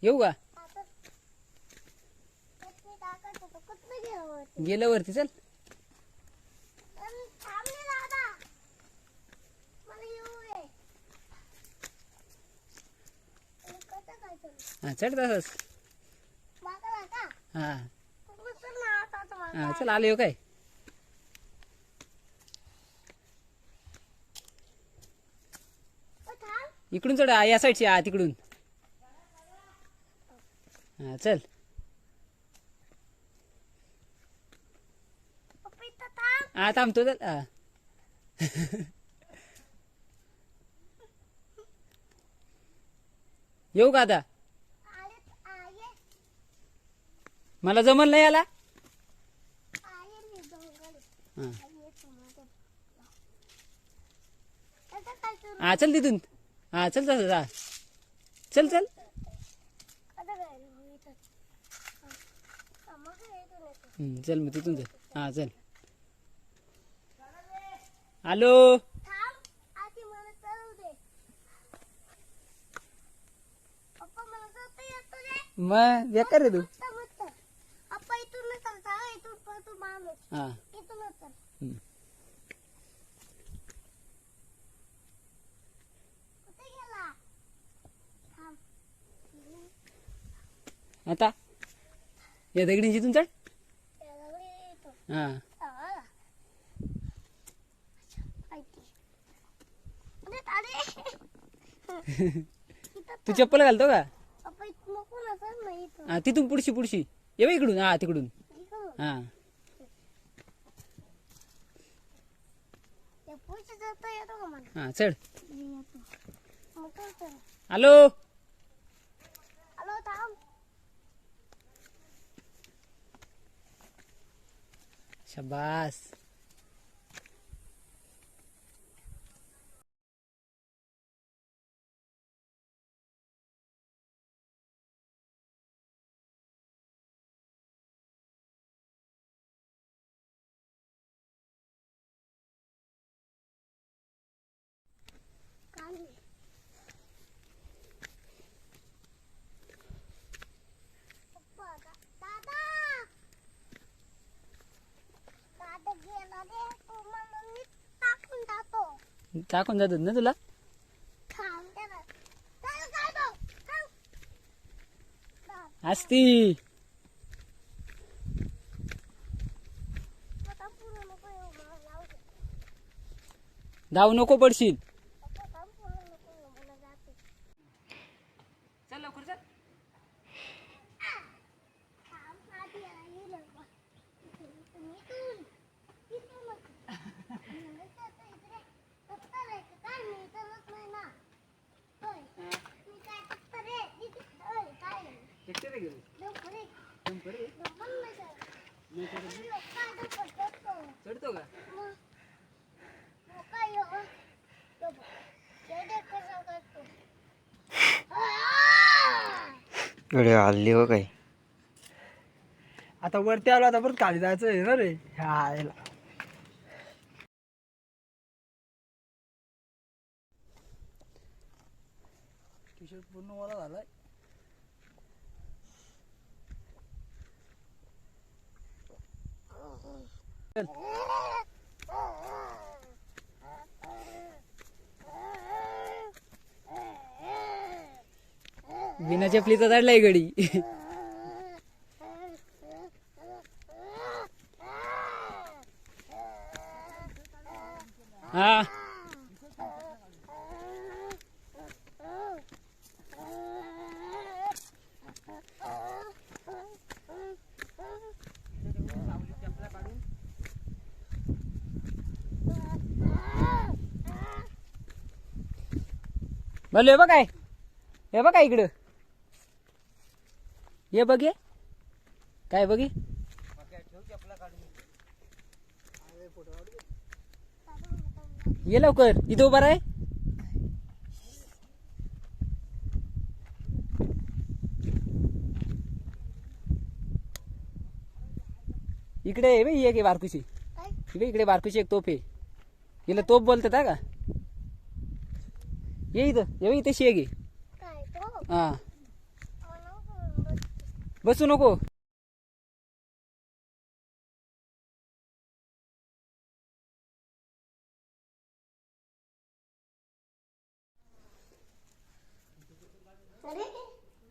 येऊ का? आता मी टाकायचं होतं. कुठलं गेलं वरती? गेलं वरती, चल. थांब रे दादा. मला येऊ दे. आणि कसं काय चालू? हा चढ तसंच. मागं का? हा उचल ना आता आता मागं. हा चल, आलो काय? थांब. इकडून चढ, या साईडची, हा तिकडून. हा चल. पप्पा इथं थांब. हा थांबतो, चल. हा येऊ का आता? आले आये मला जमल नाही याला. आये मी जंगल. हा आये टोमॅटो. आता काय करू? हा चल तिथून. हा चल तसं जा. चल चल. आता काय करू इथं? मग इथून येतो. चल मग तिथून चल. हा चल. आलो. थांब. आधी मला चालू दे. पप्पा मला जाता येतो रे. मग बेकार रे तू. मस्त मस्त. पप्पा इथूनच चालता. इथून परतून माणूस. हा इथूनच चल. कुठे गेला? थांब. आता या दगडी तिथून चढ. त्याला येतो. हा आला. माहिती. अरे तू चप्पल घालतो का? पप्पा इथं नको ना चल ना इथं. हा तिथून पुढशी पुढशी ये बा इकडून. हा तिकडून. इकडून. हा त्या पुढच्या जाता येतो का मला? हा चढ. मी येतो. मग काय करू? आलो. आलो थांब. शाबास. काढली. पप्पा दादा दादा गेला रे. तो मला मी टाकून जातो. टाकून जातात ना तुला. थांब त्याला. त्याला काढतो. थांब. असती. आता पुढं नको येऊ. मला जाऊ दे. धाव नको पडशील. पप्पा थांब. पुढं नको येऊ. मला जाते. चल लवकर चल. थांब. आधी येईल बा. इथून. इथूनच. मला जाता इकडे. पप्पा रे, काय मी इथंच नाही ना. होय. मी काय पप्पा रे. इथं. होय, काय नाही. लवकर ये. लवकर नाही जात. अरे लोक आता पडतो. चढतो का? मग काय हो? तो बघ. येडे कसं करतो. अरे हल्ली हो काय. आता वरती आलो. आता परत खाली जायचं आहे ना रे. हा याला टी शर्ट पूर्ण ओला झालाय. बिना चपलीचा चढलाय गडी. हा बोल. हे बघ काय. हे बघ काय इकडं. ये बघ. ये काय बघ. ये लवकर. इथं उभा राह. इकडे ये बाई. एक बारकुशी. इकडे बारकुशी एक तोफ आहे. हिला तोफ बोलतात का? ये इथं. ये इथे शेग आहे. काय तो? हा अहो, बसू नको. अरे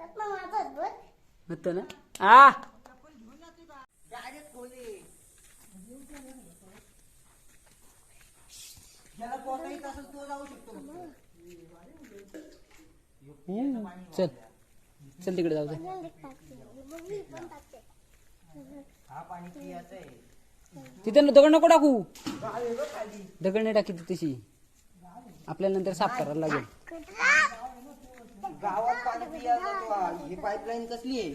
त्यात मग माझा बघ. होतं ना. आ चल चल तिकडे जाऊ दे. मग मी पण टाकते. तिथे दगड नको टाकू. दगड नाही टाकी तशी. आपल्याला नंतर साफ करायला लागेल. गावात पाणी पियाला जातो हा. ही पाईपलाईन कसली आहे?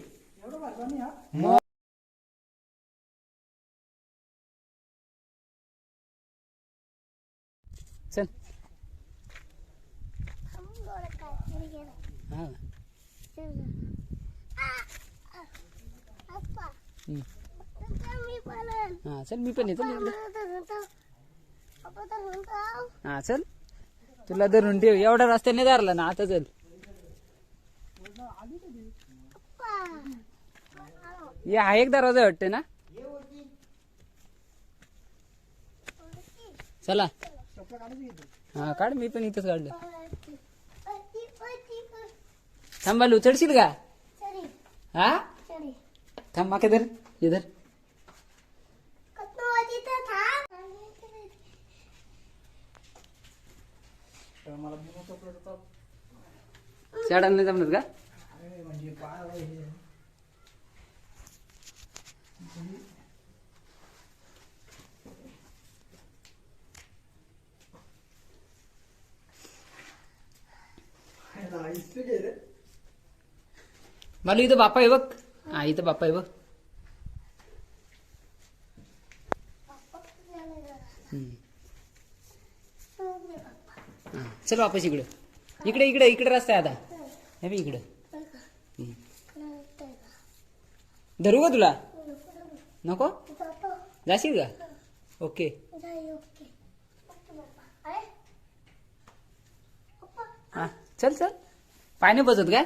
मग चल. हा हम्म. हा चल मी पण येतो इकडे. हा चल तुला धरून ठेव. एवढा रस्त्याने धरला ना आता. चल ये हा एक दरवाजा वाटते ना. चला हा काढ. मी पण इथंच काढलं. थांबालू चढशील का? हा थांबा किधर इधर. चढायला नाही जमणार का? मला इथं बापा आहे बघ. हा इथं बापा आहे बघ. हा चल वापस इकडे. इकडे इकडे इकडे रस्ता आहे आता. हे बघ इकडे. धरू का तुला? नको जाशील का? ओके हा चल चल. पाय नाही बसत का?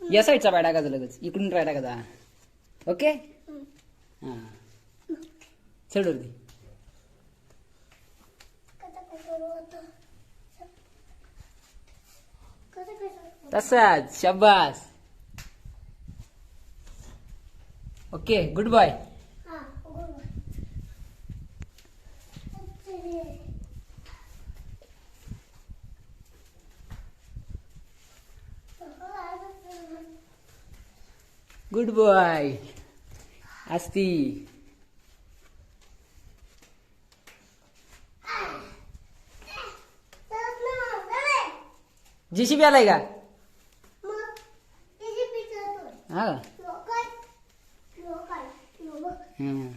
या साईडचा पाय टाकायचा लगेच. इकडून पाय टाकायचा. ओके हा चढ वरती. तसाच शाबास. Okay good boy. Good boy असती. जीसीबी आलाय का? हा हम्म.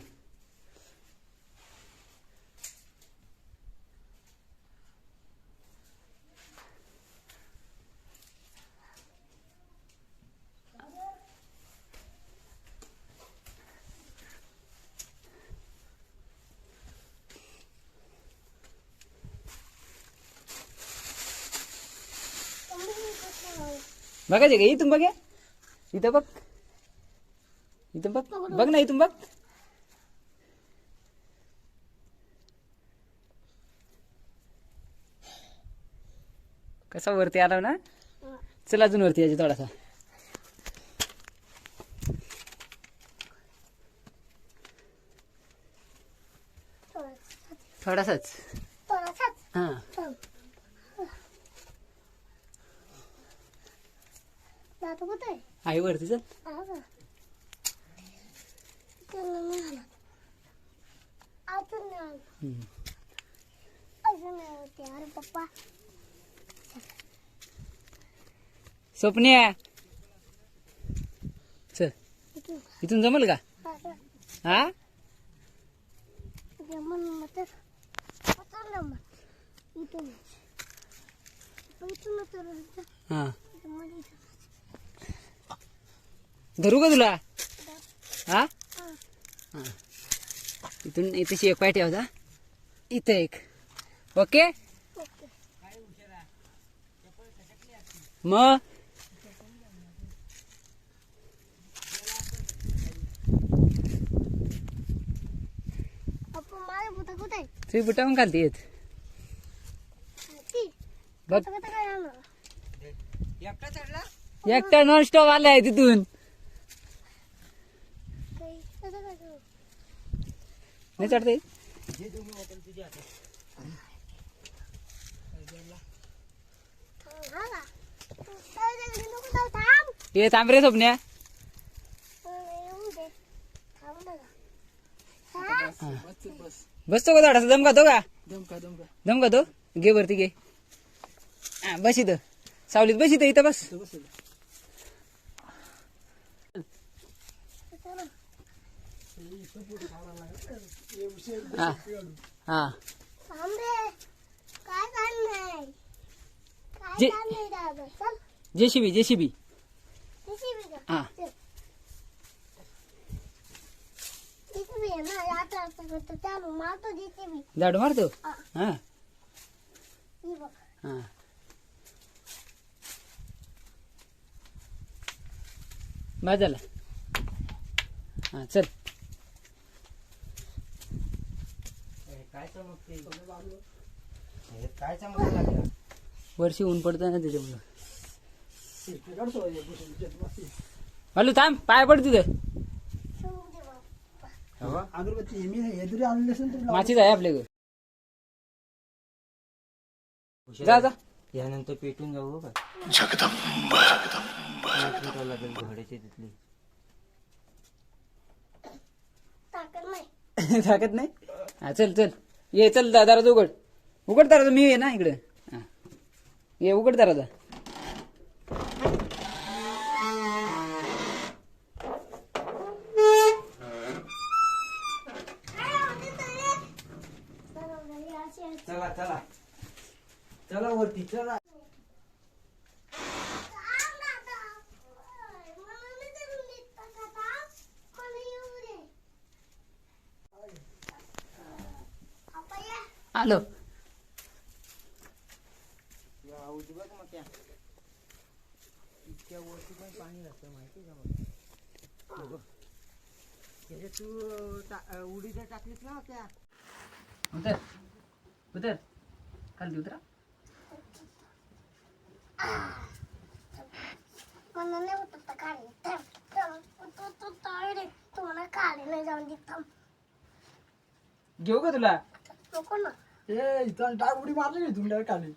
बघायचे का? इथून बघ. इथं बघ. इथून बघ. बघ ना इथून बघ. कसा वरती आला ना. चल अजून वरती यायचे थोडासा. थोडासाच हा. आहे वरती चल. पप्पा स्वप्न्या चल. इथून जमल का? हा हा धरू का तुला? हा हा इथून इथेशी एक पाय ठेवायचा. इथं एक. ओके मग आपण माझ्या बुटा कुठे आहे? तुम्ही बुटावून घालते येत ती बघ आता कसं काय आणलं? एकटा चढला एकटा नॉन स्टॉप आलाय तिथून काही कसं काय करू? नाही चढते जे तुम्ही होतं तुझ्या हातात हा का? काय झालं? नको जाऊ, थांब. ये थांब रे स्वप्न्या येऊ दे. थांब ना. हा? बसतो का थोडासा दम खातो का दम खातो घे वरती घे हा बस इथं सावलीत बस इथं इथं बस हा हा थांब रे. काय काम नाही. काय जे- काम नाही दादा. चल. जेसीबी जेसीबी JCB का? हा चल. JCB आहे ना, आता असं करतो. चालू मारतो JCB. झाडू मारतो हा. हा ही बघ. हा बस झालं हा चल काय चमकते हे काय चमक लागला वर्षी ऊन पडतं ना त्याच्यामुळं हॅलो थांब पाय पड तिथं ठेवू दे बाबा. अगरबत्ती मी हे जरी आणले असेल तर माचीच आहे आपल्याकडे जा जा यानंतर पेटून जाऊ का लागेल घोड्याची तिथली ताकद नाही. ताकद नाही हा चल चल ये चल दाराचा उघड उघड दाराचा मी ये ना इकडे हा ये उघड दाराचा चला चला चला वरती चला थांब ना आता. ओय, मला नाही करून देत तसा. थांब. मला येऊ दे. आपण या. आलो या उजी बघ मग त्या इतक्या वरती पण पाणी राहतं माहिती का मग बघ. त्याच्यात तू उडीच्या टाकलीस ना त्या उतर उतर खाली उतरा मला नाही होत आता काढे. थांब. तू तळ रे. तू मला काढे नाही जाऊन देत. थांब. घेऊ का तुला नको ना. ए इथं टाक उडी मारली नाही तुम्ही डायरेक्ट खाली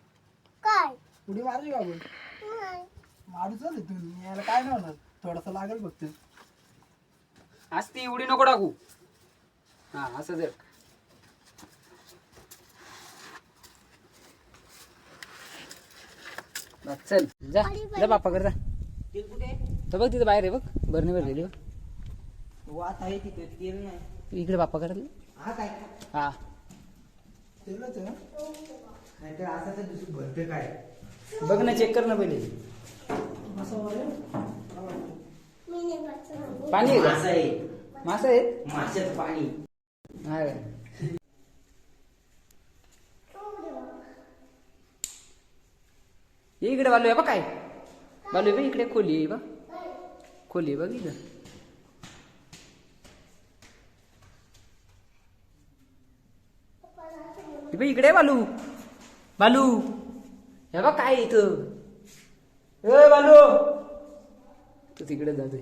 काय? उडी मारली का आपण नाही. मारू चाल इथून यायला काय नाही होणार थोडासा लागेल फक्त आज ती उडी नको टाकू हा असं जर बस, चल जा जा बाप्पा कर जा तेल कुठे तर बघ तिथं बाहेर आहे बघ बरणी भरलेली बघ वात आहे तिथे तेल नाही इकडे बाप्पा कर हा काय हा तेलच आहे ना नाहीतर असं तर दुसरं भरते काय बघ ना चेक कर ना पहिले असं वाले मी नाही बसणार. पाणी आहे मासा का आहे मासा आहे माशाचं पाणी हा का? ये इकडे बालू आहे बघ काय बालू आहे बघ इकडे खोली आहे बघ खोली आहे बघ इथं हे बघ इकडे आहे बालू बालू हे बघ काय आहे इथं ए बालू तू तिकडे जातोय